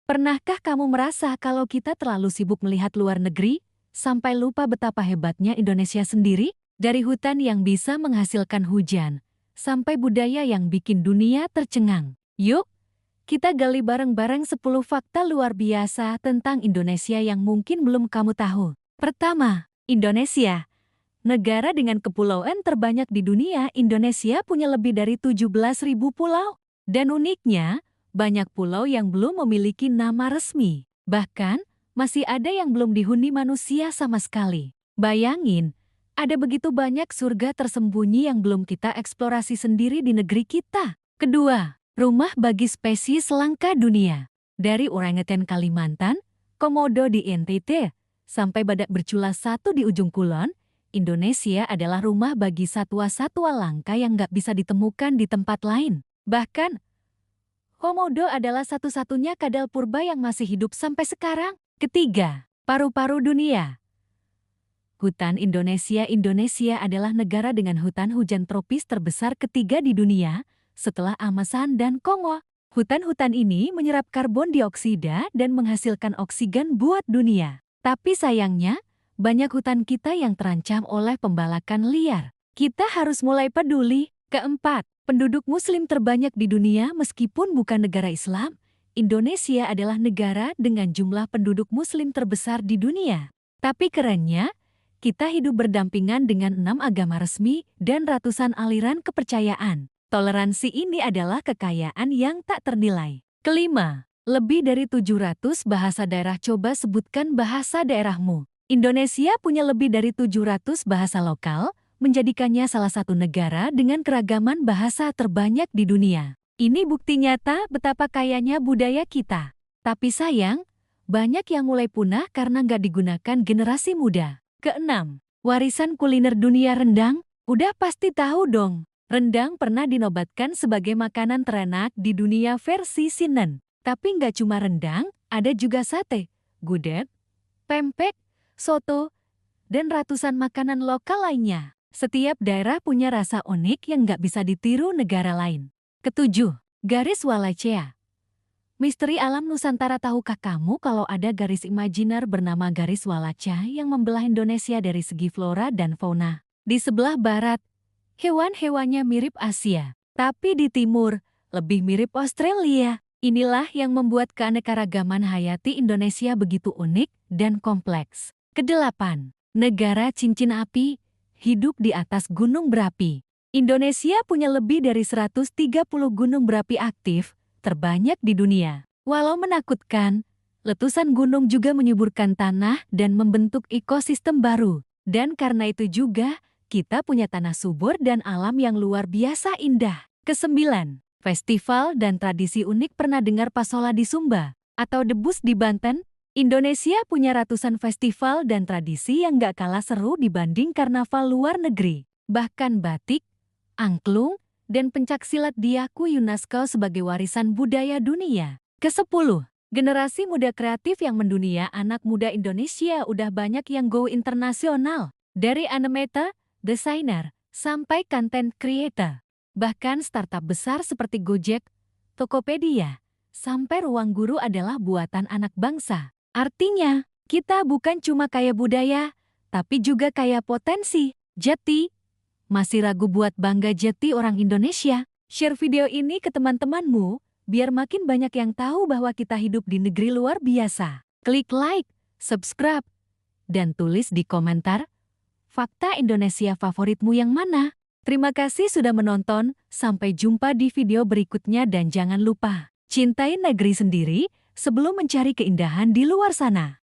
Pernahkah kamu merasa kalau kita terlalu sibuk melihat luar negeri, sampai lupa betapa hebatnya Indonesia sendiri? Dari hutan yang bisa menghasilkan hujan, sampai budaya yang bikin dunia tercengang. Yuk, kita gali bareng-bareng 10 fakta luar biasa tentang Indonesia yang mungkin belum kamu tahu. Pertama, Indonesia. Negara dengan kepulauan terbanyak di dunia, Indonesia punya lebih dari 17.000 pulau. Dan uniknya, banyak pulau yang belum memiliki nama resmi. Bahkan, masih ada yang belum dihuni manusia sama sekali. Bayangin, ada begitu banyak surga tersembunyi yang belum kita eksplorasi sendiri di negeri kita. Kedua, rumah bagi spesies langka dunia. Dari orangutan Kalimantan, komodo di NTT, sampai badak bercula satu di ujung kulon, Indonesia adalah rumah bagi satwa-satwa langka yang nggak bisa ditemukan di tempat lain. Bahkan, komodo adalah satu-satunya kadal purba yang masih hidup sampai sekarang. Ketiga, paru-paru dunia. Hutan Indonesia. Indonesia adalah negara dengan hutan hujan tropis terbesar ketiga di dunia, setelah Amazon dan Kongo. Hutan-hutan ini menyerap karbon dioksida dan menghasilkan oksigen buat dunia. Tapi sayangnya, banyak hutan kita yang terancam oleh pembalakan liar. Kita harus mulai peduli. Keempat, penduduk Muslim terbanyak di dunia meskipun bukan negara Islam, Indonesia adalah negara dengan jumlah penduduk Muslim terbesar di dunia. Tapi kerennya, kita hidup berdampingan dengan 6 agama resmi dan ratusan aliran kepercayaan. Toleransi ini adalah kekayaan yang tak ternilai. Kelima, lebih dari 700 bahasa daerah. Coba sebutkan bahasa daerahmu. Indonesia punya lebih dari 700 bahasa lokal, menjadikannya salah satu negara dengan keragaman bahasa terbanyak di dunia. Ini bukti nyata betapa kayanya budaya kita. Tapi sayang, banyak yang mulai punah karena nggak digunakan generasi muda. Keenam, warisan kuliner dunia rendang. Udah pasti tahu dong, rendang pernah dinobatkan sebagai makanan terenak di dunia versi CNN. Tapi nggak cuma rendang, ada juga sate, gudeg, pempek, soto, dan ratusan makanan lokal lainnya. Setiap daerah punya rasa unik yang nggak bisa ditiru negara lain. Ketujuh, garis Wallacea. Misteri alam Nusantara. Tahukah kamu kalau ada garis imajiner bernama garis Wallacea yang membelah Indonesia dari segi flora dan fauna? Di sebelah barat, hewan-hewannya mirip Asia, tapi di timur, lebih mirip Australia. Inilah yang membuat keanekaragaman hayati Indonesia begitu unik dan kompleks. Kedelapan, negara cincin api, hidup di atas gunung berapi. Indonesia punya lebih dari 130 gunung berapi aktif, terbanyak di dunia. Walau menakutkan, letusan gunung juga menyuburkan tanah dan membentuk ekosistem baru. Dan karena itu juga, kita punya tanah subur dan alam yang luar biasa indah. Kesembilan, festival dan tradisi unik. Pernah dengar Pasola di Sumba atau Debus di Banten? Indonesia punya ratusan festival dan tradisi yang gak kalah seru dibanding karnaval luar negeri. Bahkan batik, angklung, dan pencaksilat diakui UNESCO sebagai warisan budaya dunia. Kesepuluh, generasi muda kreatif yang mendunia. Anak muda Indonesia udah banyak yang go internasional. Dari animator, desainer, sampai content creator. Bahkan startup besar seperti Gojek, Tokopedia, sampai Ruang Guru adalah buatan anak bangsa. Artinya, kita bukan cuma kaya budaya, tapi juga kaya potensi. Jati, masih ragu buat bangga jadi orang Indonesia? Share video ini ke teman-temanmu, biar makin banyak yang tahu bahwa kita hidup di negeri luar biasa. Klik like, subscribe, dan tulis di komentar, fakta Indonesia favoritmu yang mana? Terima kasih sudah menonton, sampai jumpa di video berikutnya dan jangan lupa, cintai negeri sendiri sebelum mencari keindahan di luar sana.